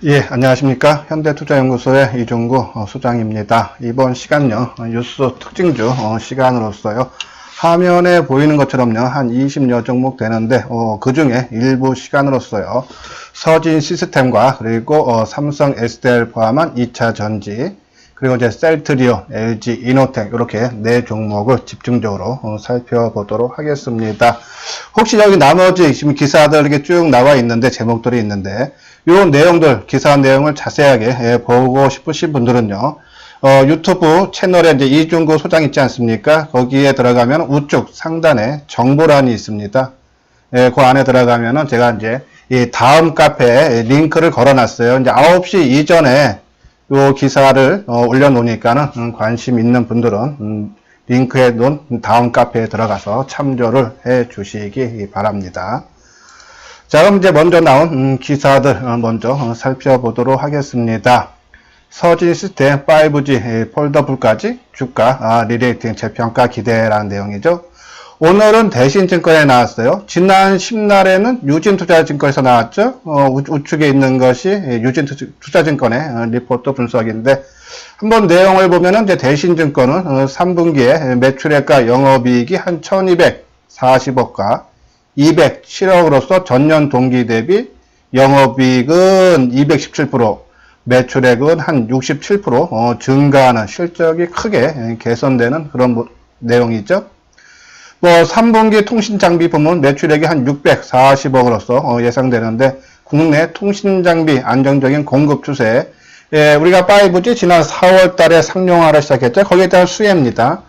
예, 안녕하십니까. 현대투자연구소의 이종구 소장입니다. 이번 시간요, 뉴스 특징주 시간으로서요, 화면에 보이는 것처럼요, 한 20여 종목 되는데, 그 중에 일부 시간으로서요, 서진 시스템과 그리고 삼성 SDL 포함한 2차 전지, 그리고 이제 셀트리온, LG 이노텍 이렇게 네 종목을 집중적으로 살펴보도록 하겠습니다. 혹시 여기 나머지 지금 기사들 이렇게 쭉 나와 있는데 제목들이 있는데 요 내용들 기사 내용을 자세하게 보고 싶으신 분들은요. 유튜브 채널에 이제 이종구 소장 있지 않습니까? 거기에 들어가면 우측 상단에 정보란이 있습니다. 그 안에 들어가면은 제가 이제 이 다음 카페에 링크를 걸어놨어요. 이제 9시 이전에 요 기사를 올려놓으니까는 관심 있는 분들은 링크에 놓은 다음 카페에 들어가서 참조를 해 주시기 바랍니다. 자, 그럼 이제 먼저 나온 기사들 먼저 살펴보도록 하겠습니다. 서진 시스템 5G 폴더블까지 주가 리레이팅 재평가 기대라는 내용이죠. 오늘은 대신증권에 나왔어요. 지난 10날에는 유진투자증권에서 나왔죠. 우측에 있는 것이 유진투자증권의 리포트 분석인데 한번 내용을 보면은 이제 대신증권은 3분기에 매출액과 영업이익이 한 1240억과 207억으로서 전년 동기 대비 영업이익은 217%, 매출액은 한 67% 증가하는 실적이 크게 개선되는 그런 내용이죠. 3분기 통신장비 부문 매출액이 한 640억으로서 예상되는데 국내 통신장비 안정적인 공급 추세, 우리가 5G 지난 4월 달에 상용화를 시작했죠. 거기에 따른 수혜입니다.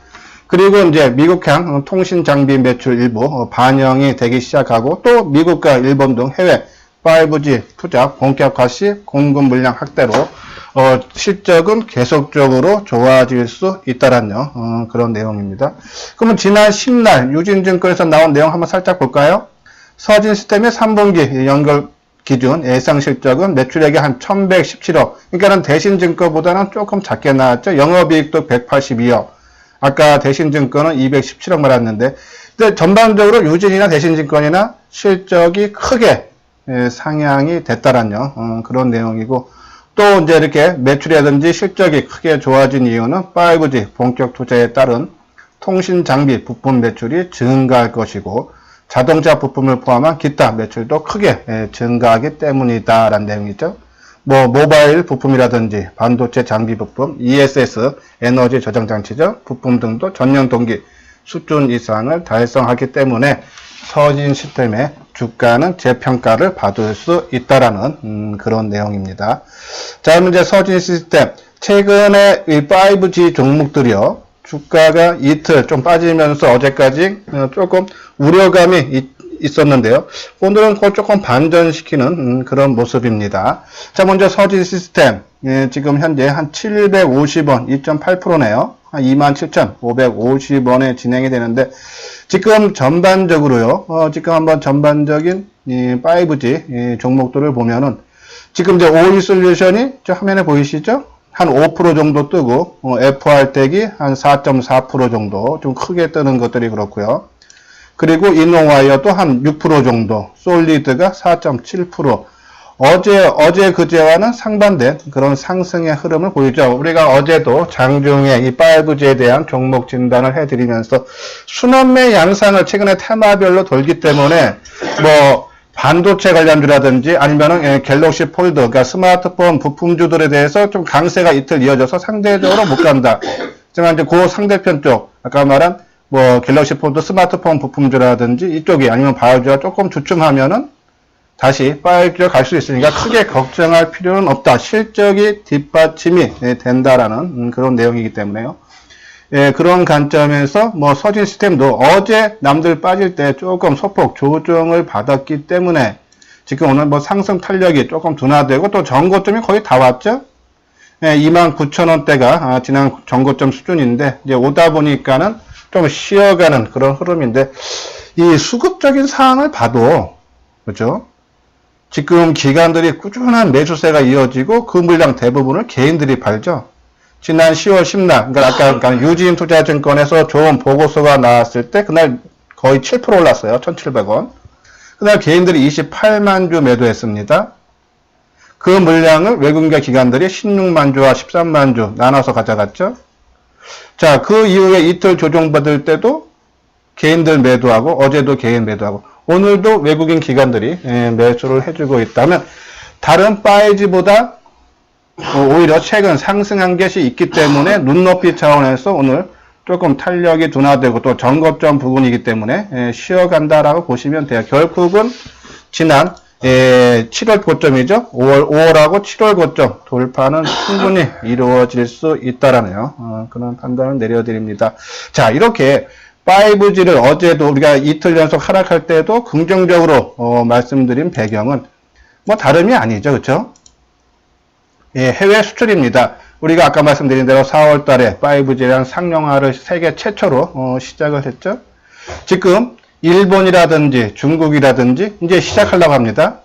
그리고 이제 미국향 통신장비 매출 일부 반영이 되기 시작하고 또 미국과 일본 등 해외 5G 투자 본격화 시 공급 물량 확대로 실적은 계속적으로 좋아질 수 있다라는 그런 내용입니다. 그러면 지난 10날 유진증권에서 나온 내용 한번 살짝 볼까요? 서진 시스템의 3분기 연결 기준 예상 실적은 매출액이 한 1117억, 그러니까는 대신증권보다는 조금 작게 나왔죠. 영업이익도 182억. 아까 대신증권은 217억 말았는데, 근데 전반적으로 유진이나 대신증권이나 실적이 크게 상향이 됐다라는 그런 내용이고, 또 이제 이렇게 매출이라든지 실적이 크게 좋아진 이유는 5G 본격 투자에 따른 통신 장비 부품 매출이 증가할 것이고 자동차 부품을 포함한 기타 매출도 크게 증가하기 때문이다라는 내용이죠. 모바일 부품이라든지 반도체 장비 부품, ESS 에너지 저장 장치죠. 부품 등도 전년 동기 수준 이상을 달성하기 때문에 서진 시스템의 주가는 재평가를 받을 수 있다라는 그런 내용입니다. 자, 그럼 이제 서진 시스템 최근에 이 5G 종목들이요 주가가 이틀 좀 빠지면서 어제까지 조금 우려감이 있었는데요. 오늘은 그걸 조금 반전시키는 그런 모습입니다. 자, 먼저 서진 시스템 지금 현재 한 750원 2.8%네요. 한 27,550원에 진행이 되는데 지금 전반적으로요. 지금 한번 전반적인 5G 종목들을 보면은 지금 이제 OE 솔루션이 저 화면에 보이시죠? 한 5% 정도 뜨고 FR텍이 한 4.4% 정도 좀 크게 뜨는 것들이 그렇고요. 그리고 이노와이어도 한 6% 정도, 솔리드가 4.7%. 어제 그제와는 상반된 그런 상승의 흐름을 보이죠. 우리가 어제도 장중에 이 5G에 대한 종목 진단을 해드리면서 순환매 양상을 최근에 테마별로 돌기 때문에 반도체 관련주라든지 아니면은 갤럭시 폴드, 그러니까 스마트폰 부품주들에 대해서 좀 강세가 이틀 이어져서 상대적으로 못 간다. 하지만 이제 그 상대편 쪽, 아까 말한 갤럭시 폴드 스마트폰 부품주라든지 이쪽이 아니면 바이오주가 조금 주춤하면은 다시 5G로 갈 수 있으니까 크게 걱정할 필요는 없다. 실적이 뒷받침이 된다라는 그런 내용이기 때문에요. 그런 관점에서 서진 시스템도 어제 남들 빠질 때 조금 소폭 조정을 받았기 때문에 지금 오늘 상승 탄력이 조금 둔화되고 또 전고점이 거의 다 왔죠. 29,000원대가 지난 전고점 수준인데 이제 오다 보니까는 좀 쉬어가는 그런 흐름인데 이 수급적인 상황을 봐도 그렇죠? 지금 기관들이 꾸준한 매수세가 이어지고 그 물량 대부분을 개인들이 팔죠. 지난 10월 10날, 그러니까 아까 유진투자증권에서 좋은 보고서가 나왔을 때 그날 거의 7% 올랐어요. 1,700원. 그날 개인들이 28만 주 매도했습니다. 그 물량을 외국인과 기관들이 16만 주와 13만 주 나눠서 가져갔죠. 자, 그 이후에 이틀 조정받을 때도 개인들 매도하고, 어제도 개인 매도하고, 오늘도 외국인 기관들이 매수를 해주고 있다면, 다른 바이즈보다 오히려 최근 상승한 것이 있기 때문에 눈높이 차원에서 오늘 조금 탄력이 둔화되고 또 전고점 부분이기 때문에 쉬어간다라고 보시면 돼요. 결국은 지난 7월 고점이죠. 5월하고 7월 고점 돌파는 충분히 이루어질 수 있다라는 그런 판단을 내려드립니다. 자, 이렇게 5G를 어제도 우리가 이틀 연속 하락할 때도 긍정적으로 말씀드린 배경은 뭐 다름이 아니죠. 그렇죠? 예, 해외 수출입니다. 우리가 아까 말씀드린 대로 4월 달에 5G랑 상용화를 세계 최초로 시작을 했죠. 지금 일본이라든지 중국이라든지 이제 시작하려고 합니다.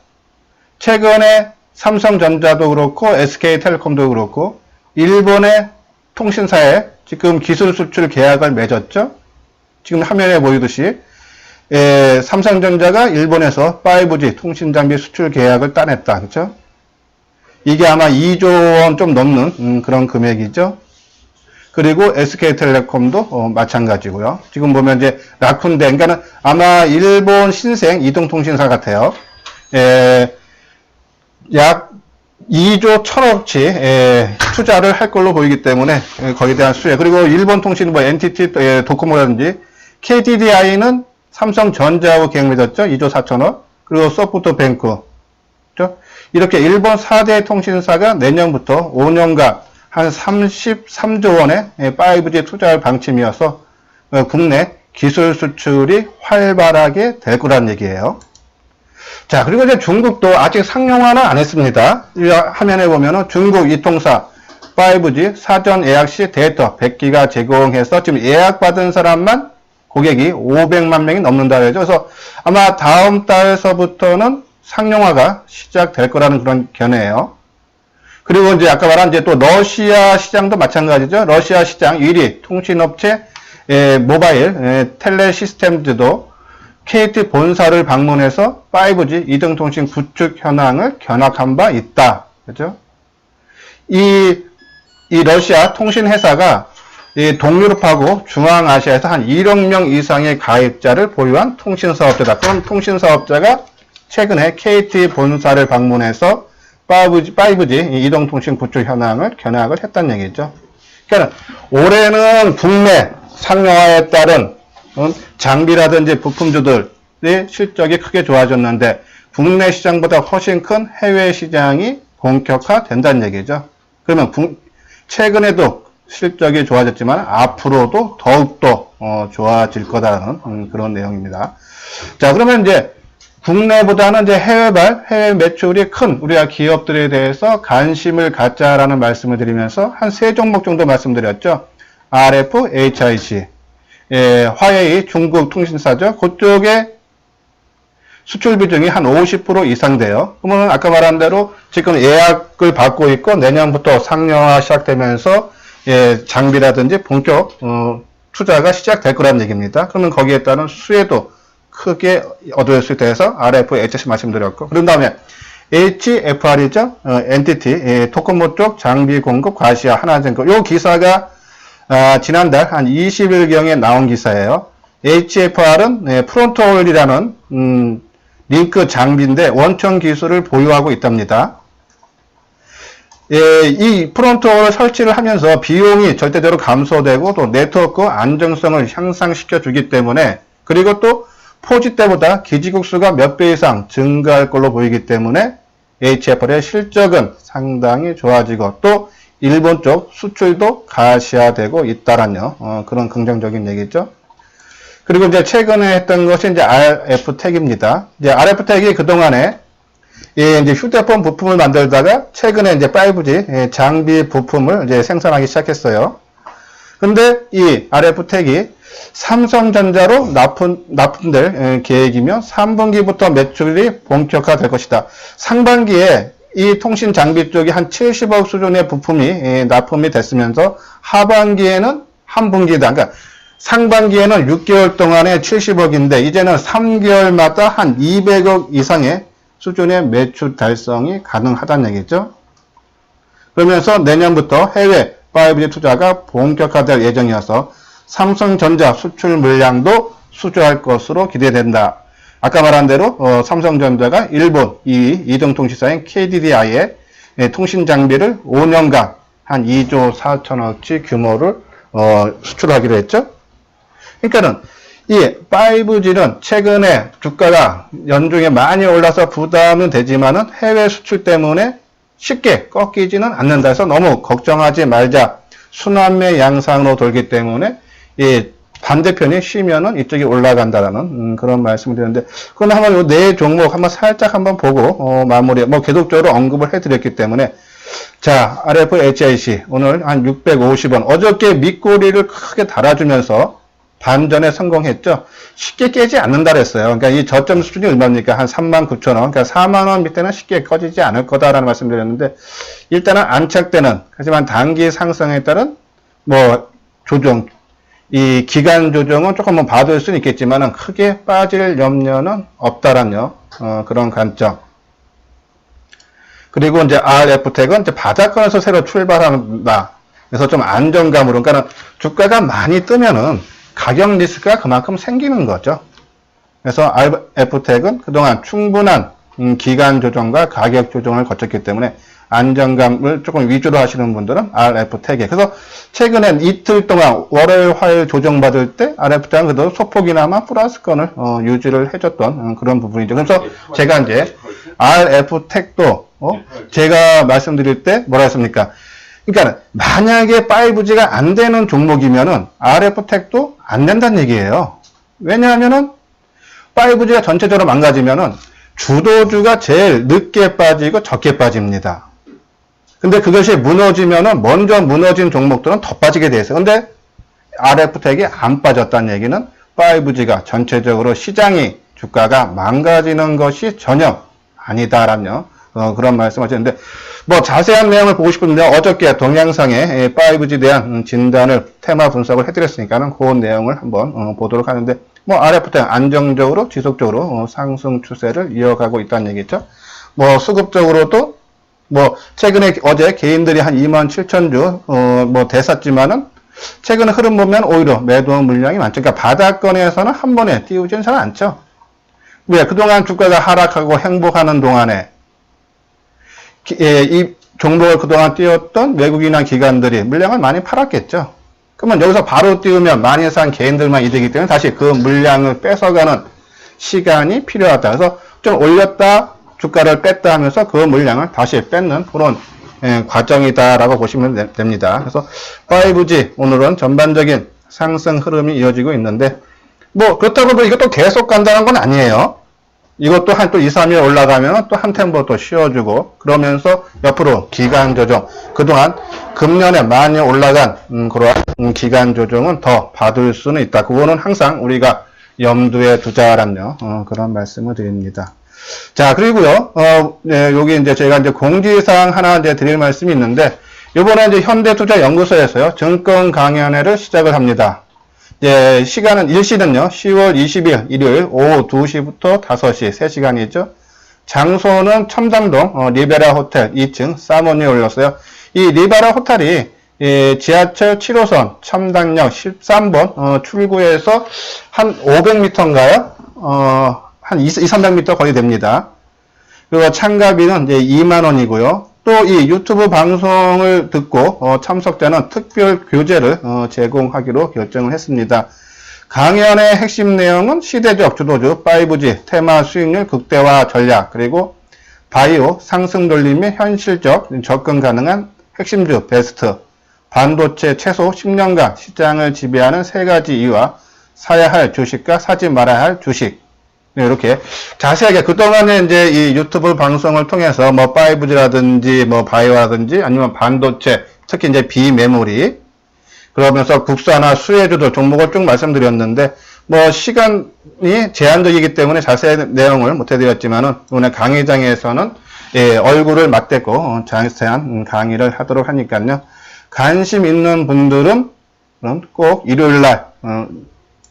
최근에 삼성전자도 그렇고 SK텔레콤도 그렇고 일본의 통신사에 지금 기술 수출 계약을 맺었죠. 지금 화면에 보이듯이 삼성전자가 일본에서 5G 통신 장비 수출 계약을 따냈다. 그렇죠? 이게 아마 2조 원 좀 넘는 그런 금액이죠. 그리고 SK텔레콤도 마찬가지고요. 지금 보면 이제 라쿤덴, 그러니까 아마 일본 신생 이동통신사 같아요. 약 2조 1000억치 투자를 할 걸로 보이기 때문에 거기에 대한 수혜. 그리고 일본 통신 뭐 NTT 도코모라든지 KDDI는 삼성전자하고 계약 맺었죠. 2조 4000억. 그리고 소프트뱅크. 그렇죠? 이렇게 일본 4대 통신사가 내년부터 5년간 한 33조 원의 5G 투자할 방침이어서 국내 기술 수출이 활발하게 될 거란 얘기예요. 자, 그리고 이제 중국도 아직 상용화는 안 했습니다. 이 화면에 보면은 중국 이통사 5G 사전 예약 시 데이터 100기가 제공해서 지금 예약받은 사람만 고객이 500만 명이 넘는다 그러죠. 그래서 아마 다음 달서부터는 상용화가 시작될 거라는 그런 견해예요. 그리고 이제 아까 말한 이제 또 러시아 시장도 마찬가지죠. 러시아 시장 1위 통신업체 모바일 텔레 시스템즈도 KT 본사를 방문해서 5G 이동통신 구축 현황을 견학한 바 있다. 그죠? 이 러시아 통신 회사가 동유럽하고 중앙아시아에서 한 1억 명 이상의 가입자를 보유한 통신사업자다. 그럼 통신사업자가 최근에 KT 본사를 방문해서 5G 이동통신 구축 현황을 견학을 했다는 얘기죠. 그러니까 올해는 국내 상용화에 따른 장비라든지 부품주들의 실적이 크게 좋아졌는데 국내 시장보다 훨씬 큰 해외 시장이 본격화된다는 얘기죠. 그러면 최근에도 실적이 좋아졌지만 앞으로도 더욱더 좋아질 거다라는 그런 내용입니다. 자, 그러면 이제 국내보다는 이제 해외 매출이 큰 우리가 기업들에 대해서 관심을 갖자라는 말씀을 드리면서 한 3종목 정도 말씀드렸죠. RF, HIC, 화웨이 중국 통신사죠. 그쪽에 수출 비중이 한 50% 이상 돼요. 그러면 아까 말한 대로 지금 예약을 받고 있고 내년부터 상용화 시작되면서 장비라든지 본격 투자가 시작될 거라는 얘기입니다. 그러면 거기에 따른 수혜도 크게 얻을 수 있어서 RF, HC 말씀드렸고, 그런 다음에 HFR이죠. NTT, 토코모 쪽 장비 공급 과시와 하나증권. 요 기사가 지난달 한 20일경에 나온 기사예요. HFR은 프론트홀이라는 링크 장비인데 원천 기술을 보유하고 있답니다. 이 프론트홀을 설치를 하면서 비용이 절대적으로 감소되고 또 네트워크 안정성을 향상시켜 주기 때문에, 그리고 또 4G 때보다 기지국 수가 몇 배 이상 증가할 걸로 보이기 때문에 HFR의 실적은 상당히 좋아지고 또 일본 쪽 수출도 가시화되고 있다라는 그런 긍정적인 얘기죠. 그리고 이제 최근에 했던 것이 이제 RF텍입니다. 이제 RF텍이 그동안에 이제 휴대폰 부품을 만들다가 최근에 이제 5G 장비 부품을 이제 생산하기 시작했어요. 근데 이 RF텍이 삼성전자로 납품될 계획이며 3분기부터 매출이 본격화될 것이다. 상반기에 이 통신 장비 쪽이 한 70억 수준의 부품이 납품이 됐으면서 하반기에는 한 분기다. 그러니까 상반기에는 6개월 동안에 70억인데 이제는 3개월마다 한 200억 이상의 수준의 매출 달성이 가능하다는 얘기죠. 그러면서 내년부터 해외 5G 투자가 본격화될 예정이어서 삼성전자 수출 물량도 수주할 것으로 기대된다. 아까 말한 대로 삼성전자가 일본 2위 이동통신사인 KDDI의 통신 장비를 5년간 한 2조 4천억치 규모를 수출하기로 했죠. 그러니까는 이 5G는 최근에 주가가 연중에 많이 올라서 부담은 되지만은 해외 수출 때문에 쉽게 꺾이지는 않는다 해서 너무 걱정하지 말자. 순환매 양상으로 돌기 때문에 이 반대편이 쉬면은 이쪽이 올라간다라는 그런 말씀을 드렸는데, 그럼 한번 요 네 종목 한번 살짝 한번 보고 마무리, 뭐 계속적으로 언급을 해드렸기 때문에, 자, RFHIC 오늘 한 650원, 어저께 밑꼬리를 크게 달아주면서 반전에 성공했죠. 쉽게 깨지 않는다 그랬어요. 그러니까 이 저점 수준이 얼마입니까? 한 39,000원. 그러니까 4만원 밑에는 쉽게 꺼지지 않을 거다라는 말씀 드렸는데, 일단은 안착되는, 하지만 단기 상승에 따른 뭐 조정, 이 기간 조정은 조금 뭐 봐둘 수는 있겠지만은 크게 빠질 염려는 없다라는 그런 관점. 그리고 이제 RF텍은 이제 바닥권에서 새로 출발한다. 그래서 좀 안정감으로, 그러니까 주가가 많이 뜨면은 가격 리스크가 그만큼 생기는 거죠. 그래서 RF텍은 그동안 충분한 기간 조정과 가격 조정을 거쳤기 때문에 안정감을 조금 위주로 하시는 분들은 RF텍에. 그래서 최근엔 이틀 동안 월요일, 화요일 조정받을 때 RF텍은 그래도 소폭이나마 플러스권을 유지를 해줬던 그런 부분이죠. 그래서 제가 이제 RF텍도 제가 말씀드릴 때 뭐라 했습니까? 그러니까 만약에 5G가 안 되는 종목이면은 RF텍도 안 된다는 얘기예요. 왜냐하면은 5G가 전체적으로 망가지면은 주도주가 제일 늦게 빠지고 적게 빠집니다. 근데 그것이 무너지면은 먼저 무너진 종목들은 더 빠지게 돼 있어요. 근데 RF텍이 안 빠졌다는 얘기는 5G가 전체적으로 시장이 주가가 망가지는 것이 전혀 아니다라며 그런 말씀을 하셨는데, 뭐 자세한 내용을 보고 싶은데 어저께 동영상에 5G에 대한 진단을 테마 분석을 해드렸으니까는 그 내용을 한번 보도록 하는데, 뭐 RF텍 안정적으로 지속적으로 상승 추세를 이어가고 있다는 얘기죠. 뭐 수급적으로도 뭐 최근에 어제 개인들이 한 27,000주 뭐 대샀지만은 최근 흐름 보면 오히려 매도 물량이 많죠. 그러니까 바닥권에서는 한 번에 띄우지는 잘 않죠. 왜? 그동안 주가가 하락하고 행복하는 동안에 이 종목을 그동안 띄웠던 외국인이나 기관들이 물량을 많이 팔았겠죠. 그러면 여기서 바로 띄우면 많이 산 개인들만 이득이기 때문에 다시 그 물량을 뺏어가는 시간이 필요하다. 그래서 좀 올렸다 주가를 뺐다 하면서 그 물량을 다시 뺏는 그런 과정이다라고 보시면 됩니다. 그래서 5G 오늘은 전반적인 상승 흐름이 이어지고 있는데, 뭐 그렇다고 이것도 계속 간다는 건 아니에요. 이것도 한 또 2, 3일 올라가면 또 한 템포 또 쉬어주고, 그러면서 옆으로 기간 조정, 그동안 금년에 많이 올라간 그러한 기간 조정은 더 받을 수는 있다. 그거는 항상 우리가 염두에 두자라며 그런 말씀을 드립니다. 자, 그리고요, 네, 여기 이제 제가 이제 공지사항 하나 이제 드릴 말씀이 있는데, 요번에 이제 현대투자연구소에서요, 증권 강연회를 시작을 합니다. 예, 일시는요, 10월 20일 일요일 오후 2시부터 5시 3시간이죠. 장소는 첨담동 리베라 호텔 2층 사모니에 올렸어요. 이 리베라 호텔이 지하철 7호선 첨당역 13번 출구에서 한 500m인가요? 한 200~300m 거리 됩니다. 그리고 참가비는 이제 2만원이고요. 또 이 유튜브 방송을 듣고 참석자는 특별 교재를 제공하기로 결정을 했습니다. 강연의 핵심 내용은 시대적 주도주 5G 테마 수익률 극대화 전략, 그리고 바이오 상승 돌림 및 현실적 접근 가능한 핵심주 베스트, 반도체 최소 10년간 시장을 지배하는 3가지 이유와 사야 할 주식과 사지 말아야 할 주식. 네, 이렇게 자세하게 그동안에 이제 이 유튜브 방송을 통해서 뭐 5G라든지 뭐 바이오라든지 아니면 반도체, 특히 이제 비메모리, 그러면서 국산화 수혜주도 종목을 쭉 말씀드렸는데, 뭐 시간이 제한적이기 때문에 자세한 내용을 못 해드렸지만은 오늘 강의장에서는 얼굴을 맞대고 자세한 강의를 하도록 하니까요. 관심 있는 분들은 꼭 일요일날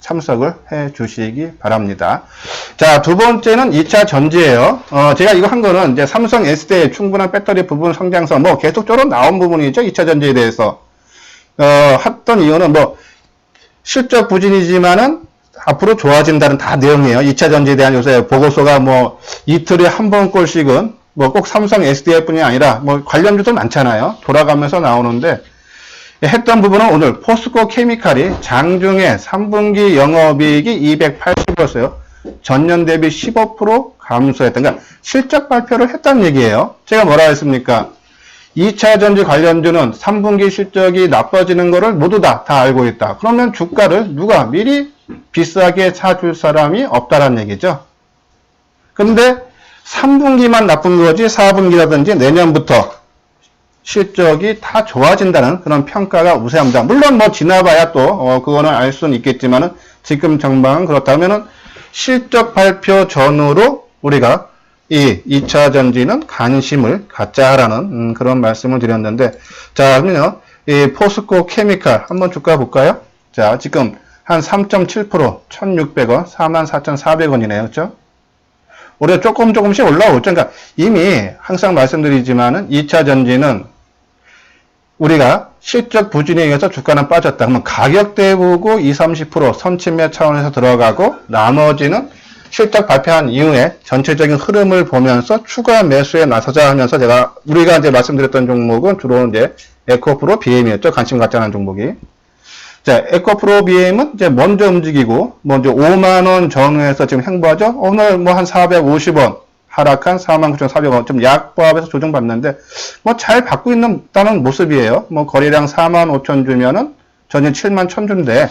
참석을 해 주시기 바랍니다. 자, 두 번째는 2차 전지예요. 제가 이거 한 거는 이제 삼성 S대의 충분한 배터리 부분 성장성, 뭐 계속적으로 나온 부분이죠. 2차 전지에 대해서. 했던 이유는 뭐 실적 부진이지만은 앞으로 좋아진다는 다 내용이에요. 2차 전지에 대한 요새 보고서가 뭐 이틀에 한 번꼴씩은 뭐 꼭 삼성 SDI 뿐이 아니라 뭐 관련주도 많잖아요. 돌아가면서 나오는데 했던 부분은 오늘 포스코 케미칼이 장중에 3분기 영업이익이 280%였어요. 전년 대비 15% 감소했다. 그러니까 실적 발표를 했다는 얘기예요. 제가 뭐라 했습니까? 2차 전지 관련주는 3분기 실적이 나빠지는 거를 모두 다 알고 있다. 그러면 주가를 누가 미리 비싸게 사줄 사람이 없다라는 얘기죠. 근데 3분기만 나쁜 거지 4분기라든지 내년부터 실적이 다 좋아진다는 그런 평가가 우세합니다. 물론 뭐 지나봐야 또 그거는 알 수는 있겠지만은 지금 전망은 그렇다면은 실적 발표 전후로 우리가 이 2차 전지는 관심을 갖자라는 그런 말씀을 드렸는데, 자, 그러면요, 이 포스코 케미칼 한번 주가 볼까요? 자, 지금 한 3.7%, 1,600원, 44,400원이네요. 그렇죠? 올해 조금씩 올라오죠. 그러니까 이미 항상 말씀드리지만은 2차 전지는 우리가 실적 부진에 의해서 주가는 빠졌다. 그러면 가격대 보고 20, 30% 선침매 차원에서 들어가고 나머지는 실적 발표한 이후에 전체적인 흐름을 보면서 추가 매수에 나서자 하면서 우리가 이제 말씀드렸던 종목은 주로 이제 에코프로 BM이었죠. 관심 갖지 않은 종목이. 자, 에코프로 BM은 이제 먼저 움직이고, 먼저 5만원 전후에서 지금 행보하죠. 오늘 뭐 한 450원, 하락한 49,400원, 좀 약보합에서 조정받는데, 뭐 잘 받고 있다는 모습이에요. 뭐 거래량 45,000주면은 전일 71,000주인데,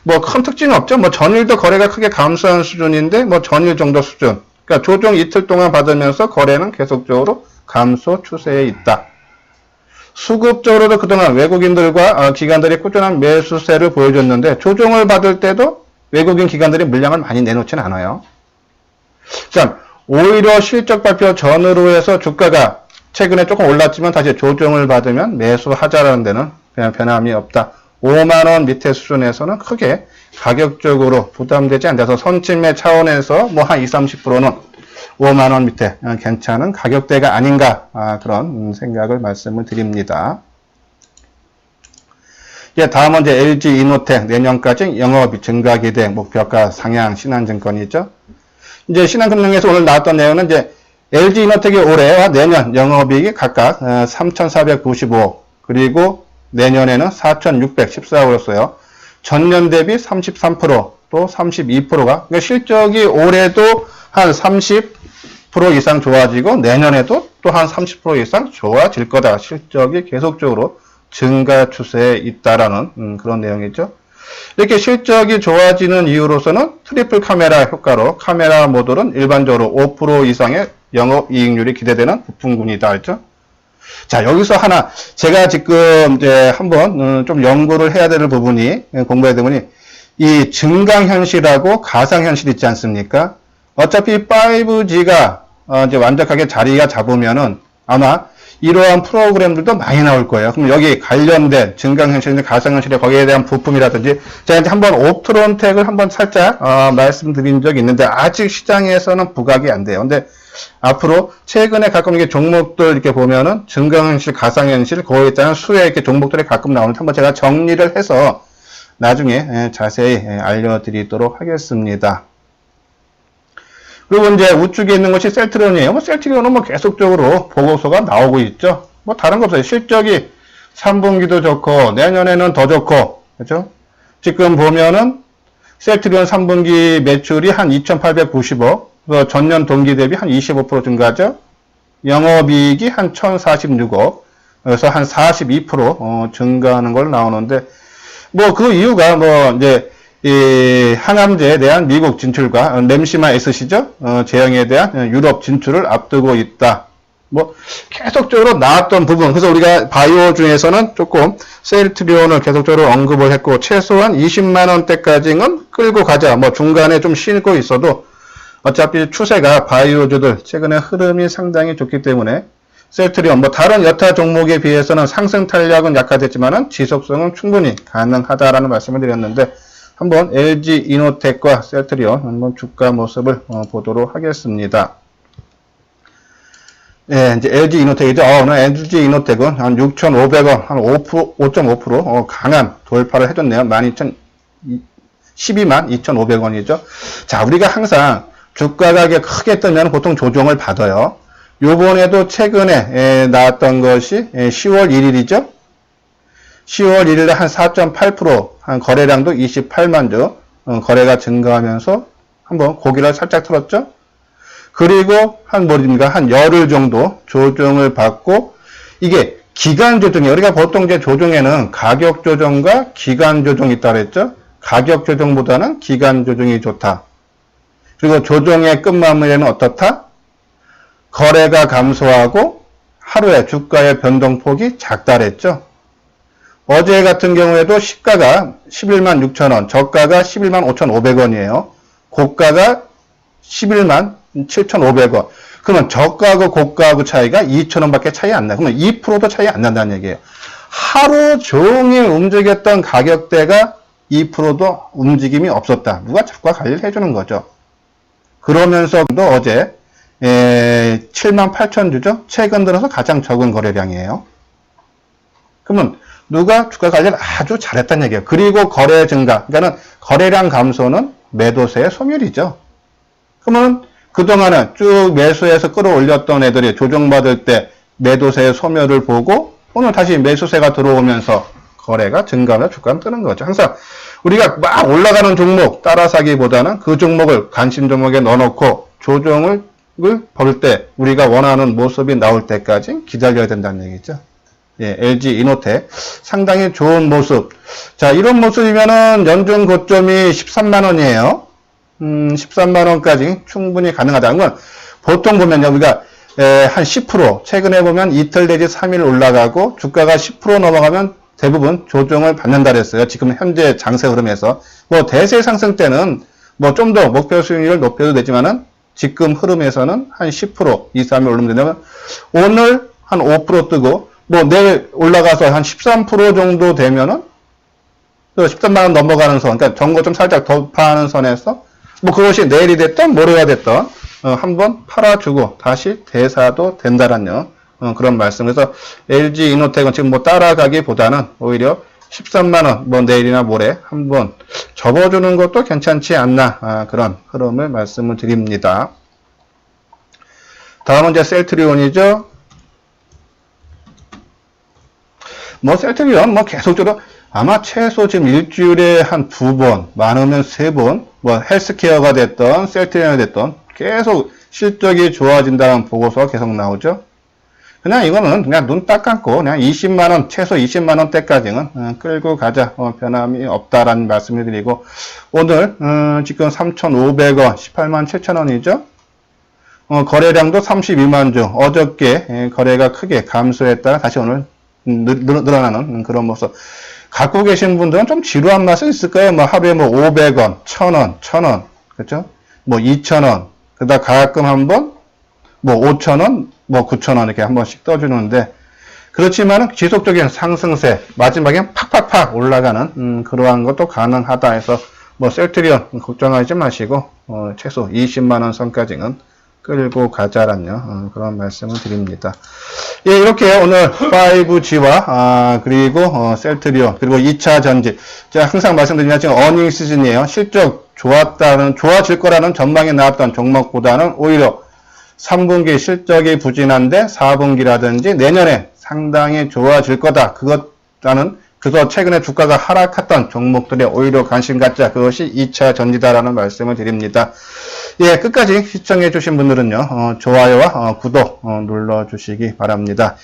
뭐 큰 특징은 없죠. 뭐 전일도 거래가 크게 감소한 수준인데 뭐 전일 정도 수준. 그러니까 조정 이틀 동안 받으면서 거래는 계속적으로 감소 추세에 있다. 수급적으로도 그동안 외국인들과 기관들이 꾸준한 매수세를 보여줬는데 조정을 받을 때도 외국인 기관들이 물량을 많이 내놓지는 않아요. 그러니까 오히려 실적 발표 전후로 해서 주가가 최근에 조금 올랐지만 다시 조정을 받으면 매수하자라는 데는 그냥 변함이 없다. 5만원 밑에 수준에서는 크게 가격적으로 부담되지 않아서 선침매 차원에서 뭐 한 20, 30%는 5만원 밑에 괜찮은 가격대가 아닌가 그런 생각을 말씀을 드립니다. 다음은 이제 LG 이노텍 내년까지 영업이 증가 기대 목표가 상향 신한증권이죠. 이제 신한금융에서 오늘 나왔던 내용은 이제 LG 이노텍이 올해와 내년 영업이익이 각각 3,495 그리고 내년에는 4,614억이었어요. 전년 대비 33%, 또 32%가, 그러니까 실적이 올해도 한 30% 이상 좋아지고 내년에도 또 한 30% 이상 좋아질 거다. 실적이 계속적으로 증가 추세에 있다라는 그런 내용이죠. 이렇게 실적이 좋아지는 이유로서는 트리플 카메라 효과로 카메라 모듈은 일반적으로 5% 이상의 영업이익률이 기대되는 부품군이다. 했죠. 자, 여기서 하나, 제가 지금 이제 한번 좀 연구를 해야 될 부분이, 공부해야 될 부분이, 이 증강현실하고 가상현실 있지 않습니까? 어차피 5G가 이제 완벽하게 자리가 잡으면은 아마 이러한 프로그램들도 많이 나올 거예요. 그럼 여기 관련된 증강현실이나 가상현실에 거기에 대한 부품이라든지, 제가 이제 한번 옵트론텍을 한번 살짝 말씀드린 적이 있는데, 아직 시장에서는 부각이 안 돼요. 근데 앞으로 최근에 가끔 이게 종목들 이렇게 보면은 증강현실, 가상현실, 거기에 따른 수의 이렇게 종목들이 가끔 나오는데 한번 제가 정리를 해서 나중에 자세히 알려드리도록 하겠습니다. 그리고 이제 우측에 있는 것이 셀트리온이에요. 뭐 셀트리온은 뭐 계속적으로 보고서가 나오고 있죠. 뭐 다른 거 없어요. 실적이 3분기도 좋고 내년에는 더 좋고, 그렇죠? 지금 보면은 셀트리온 3분기 매출이 한 2,890억. 전년 동기 대비 한 25% 증가죠. 영업이익이 한 1,046억. 그래서 한 42% 증가하는 걸 나오는데, 뭐 그 이유가 뭐 이제 이 항암제에 대한 미국 진출과 램시마 S시죠. 제형에 대한 유럽 진출을 앞두고 있다. 뭐 계속적으로 나왔던 부분. 그래서 우리가 바이오 중에서는 조금 셀트리온을 계속적으로 언급을 했고 최소한 20만 원대까지는 끌고 가자. 뭐 중간에 좀 쉬고 있어도 어차피 추세가 바이오주들 최근에 흐름이 상당히 좋기 때문에 셀트리온 뭐 다른 여타 종목에 비해서는 상승 탄력은 약화됐지만은 지속성은 충분히 가능하다라는 말씀을 드렸는데 한번 LG 이노텍과 셀트리온 한번 주가 모습을 보도록 하겠습니다. 예, 이제 LG 이노텍이죠. 오늘 LG 이노텍은 한 6,500원, 한 5.5% 강한 돌파를 해줬네요. 12,250원이죠. 자, 우리가 항상 주가 가격 크게 뜨면 보통 조정을 받아요. 요번에도 최근에 나왔던 것이 10월 1일이죠. 10월 1일에 한 4.8%, 한 거래량도 28만 주, 거래가 증가하면서 한번 고개를 살짝 틀었죠. 그리고 한 열흘 정도 조정을 받고, 이게 기간 조정이에요. 우리가 보통 이제 조정에는 가격 조정과 기간 조정이 있다고 했죠. 가격 조정보다는 기간 조정이 좋다. 그리고 조정의 끝마무리는 어떻다? 거래가 감소하고 하루에 주가의 변동폭이 작다랬죠. 어제 같은 경우에도 시가가 11만 6천원, 저가가 11만 5,500원이에요. 고가가 11만 7,500원. 그러면 저가하고 고가하고 차이가 2,000원밖에 차이 안 나요. 그러면 2%도 차이 안 난다는 얘기예요. 하루 종일 움직였던 가격대가 2%도 움직임이 없었다. 누가 주가 관리를 해주는 거죠. 그러면서도 어제 7만 8천 주죠. 최근 들어서 가장 적은 거래량이에요. 그러면 누가 주가 관리를 아주 잘했다는 얘기예요. 그리고 거래 증가, 그러니까 거래량 감소는 매도세의 소멸이죠. 그러면 그동안은 쭉 매수해서 끌어올렸던 애들이 조정받을 때 매도세의 소멸을 보고 오늘 다시 매수세가 들어오면서 거래가 증가하며 주가는 뜨는 거죠. 항상 우리가 막 올라가는 종목 따라 사기보다는 그 종목을 관심 종목에 넣어놓고 조정을 볼 때 우리가 원하는 모습이 나올 때까지 기다려야 된다는 얘기죠. 예, LG 이노텍 상당히 좋은 모습. 자, 이런 모습이면은 연중 고점이 13만원이에요. 13만원까지 충분히 가능하다. 건 보통 보면요, 우리가 한 10%, 최근에 보면 이틀 내지 3일 올라가고 주가가 10% 넘어가면 대부분 조정을 받는다 그랬어요. 지금 현재 장세 흐름에서. 뭐 대세 상승 때는 뭐 좀 더 목표 수익률을 높여도 되지만은 지금 흐름에서는 한 10% 2, 3일 오르면 되냐면 오늘 한 5% 뜨고 뭐 내일 올라가서 한 13% 정도 되면은 13만원 넘어가는 선, 그러니까 전고점 살짝 돌파하는 선에서 뭐 그것이 내일이 됐던 모레가 됐던 한번 팔아주고 다시 대사도 된다라는 그런 말씀. 그래서 LG 이노텍은 지금 뭐 따라가기보다는 오히려 13만원 뭐 내일이나 모레 한번 접어주는 것도 괜찮지 않나 그런 흐름을 말씀을 드립니다. 다음은 이제 셀트리온이죠. 뭐 셀트리온 뭐 계속적으로 아마 최소 지금 일주일에 한 2번, 많으면 3번, 뭐 헬스케어가 됐던 셀트리온이 됐던 계속 실적이 좋아진다는 보고서가 계속 나오죠. 그냥 이거는 그냥 눈 딱 감고 그냥 20만원, 최소 20만원대까지는 끌고 가자. 변함이 없다라는 말씀을 드리고, 오늘, 지금 3,500원, 18만 7천원이죠. 거래량도 32만 주. 어저께 거래가 크게 감소했다가 다시 오늘 늘어나는 그런 모습. 갖고 계신 분들은 좀 지루한 맛은 있을 거예요. 뭐 하루에 뭐 500원, 1,000원, 1,000원. 그렇죠? 뭐 2,000원. 그러다 가끔 한번 뭐 5,000원, 뭐 9,000원 이렇게 한 번씩 떠주는데, 그렇지만은 지속적인 상승세, 마지막엔 팍팍팍 올라가는 그러한 것도 가능하다 해서 뭐 셀트리온 걱정하지 마시고 최소 20만원 선까지는 끌고 가자라는 그런 말씀을 드립니다. 예, 이렇게 오늘 5G와 그리고 셀트리온 그리고 2차 전지, 제가 항상 말씀드리지만 지금 어닝 시즌이에요. 실적 좋아질 거라는 전망이 나왔던 종목보다는 오히려 3분기 실적이 부진한데 4분기라든지 내년에 상당히 좋아질 거다. 그래서 최근에 주가가 하락했던 종목들에 오히려 관심 갖자. 그것이 2차 전지다라는 말씀을 드립니다. 예, 끝까지 시청해 주신 분들은요, 좋아요와 구독 눌러 주시기 바랍니다.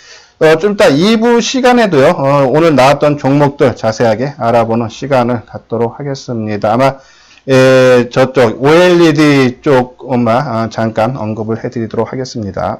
좀 이따 2부 시간에도요, 오늘 나왔던 종목들 자세하게 알아보는 시간을 갖도록 하겠습니다. 아마 저쪽 OLED 쪽만 잠깐 언급을 해드리도록 하겠습니다.